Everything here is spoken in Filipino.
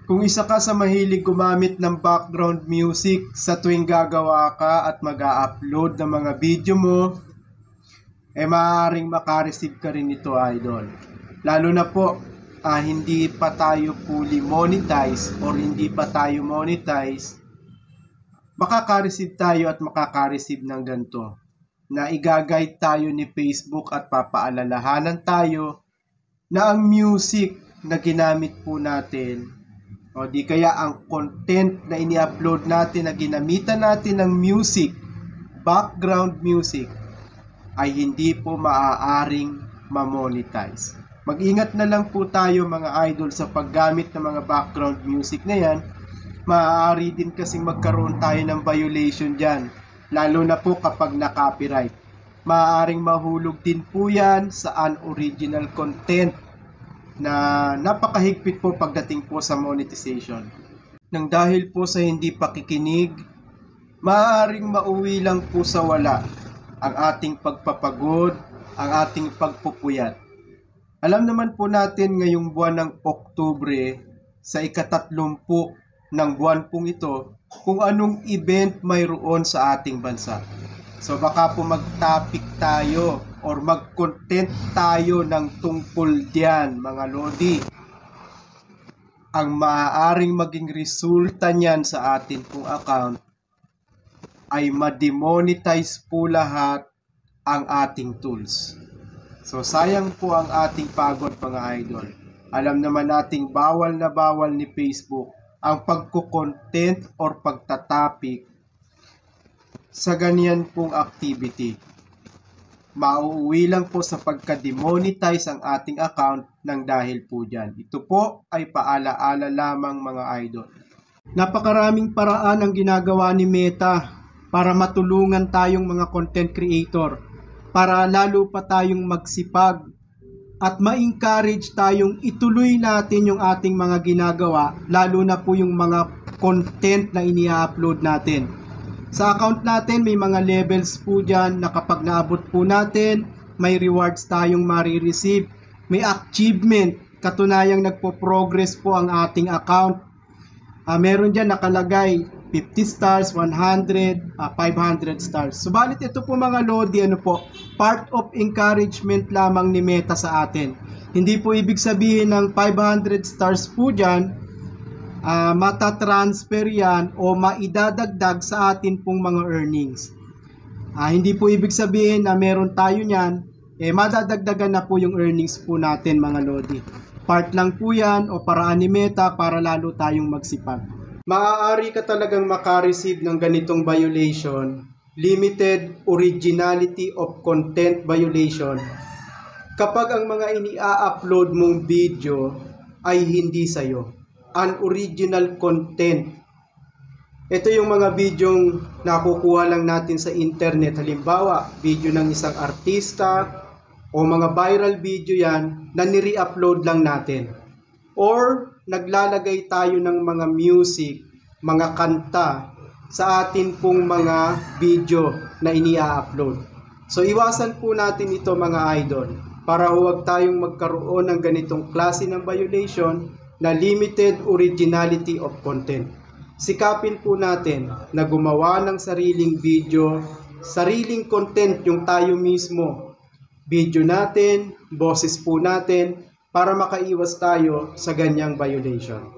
Kung isa ka sa mahilig gumamit ng background music sa tuwing gagawa ka at mag-a-upload ng mga video mo, maaaring makareceive ka rin ito, idol. Lalo na po, hindi pa tayo fully monetize or hindi pa tayo monetize, makaka-receive tayo at makaka-receive ng ganito na i-guide tayo ni Facebook at papaalalahanan tayo na ang music na ginamit po natin o di kaya ang content na ini-upload natin na ginamitan natin ng music, background music, ay hindi po maaaring ma-monetize. Mag-ingat na lang po tayo mga idol sa paggamit ng mga background music na yan. Maaari din kasing magkaroon tayo ng violation dyan, lalo na po kapag na-copyright. Maaaring mahulog din po yan sa unoriginal content na napakahigpit po pagdating po sa monetization. Nang dahil po sa hindi pakikinig, maaaring mauwi lang po sa wala ang ating pagpapagod, ang ating pagpupuyat. Alam naman po natin ngayong buwan ng Oktubre, sa ika-30 ng buwan pong ito, kung anong event mayroon sa ating bansa. So baka po mag-topic tayo or mag-content tayo ng tungkol diyan, mga lodi. Ang maaaring maging resulta niyan sa atin pong account ay ma-demonetize po lahat ang ating tools. So sayang po ang ating pagod mga idol. Alam naman nating bawal na bawal ni Facebook ang pagko-content or pagtatapik sa ganyan pong activity. Mauuwi lang po sa pagka-demonetize ang ating account ng dahil po dyan. Ito po ay paalaala lamang mga idol. Napakaraming paraan ang ginagawa ni Meta para matulungan tayong mga content creator, para lalo pa tayong magsipag at ma-encourage tayong ituloy natin yung ating mga ginagawa, lalo na po yung mga content na ini-upload natin. Sa account natin may mga levels po dyan na kapag naabot po natin, may rewards tayong marireceive, may achievement, katunayang nagpo-progress po ang ating account. Meron dyan nakalagay 50 stars, 100, 500 stars. Subalit ito po mga lodi, part of encouragement lamang ni Meta sa atin. Hindi po ibig sabihin ng 500 stars po dyan, matatransfer yan o maidadagdag sa atin pong mga earnings. Hindi po ibig sabihin na meron tayo nyan, madadagdagan na po yung earnings po natin mga lodi. Part lang po yan o paraan ni Meta para lalo tayong magsipag. Maaari ka talagang makareceive ng ganitong violation, limited originality of content violation, kapag ang mga ini-upload mong video ay hindi sa'yo, unoriginal content. Ito yung mga videong nakukuha lang natin sa internet, halimbawa video ng isang artista o mga viral video yan na nire-upload lang natin. Or naglalagay tayo ng mga music, mga kanta sa atin pong mga video na ini-upload. So iwasan po natin ito mga idol para huwag tayong magkaroon ng ganitong klase ng violation na limited originality of content. Sikapin po natin na gumawa ng sariling video, sariling content yung tayo mismo. Video natin, boses po natin, para makaiwas tayo sa ganyang violation.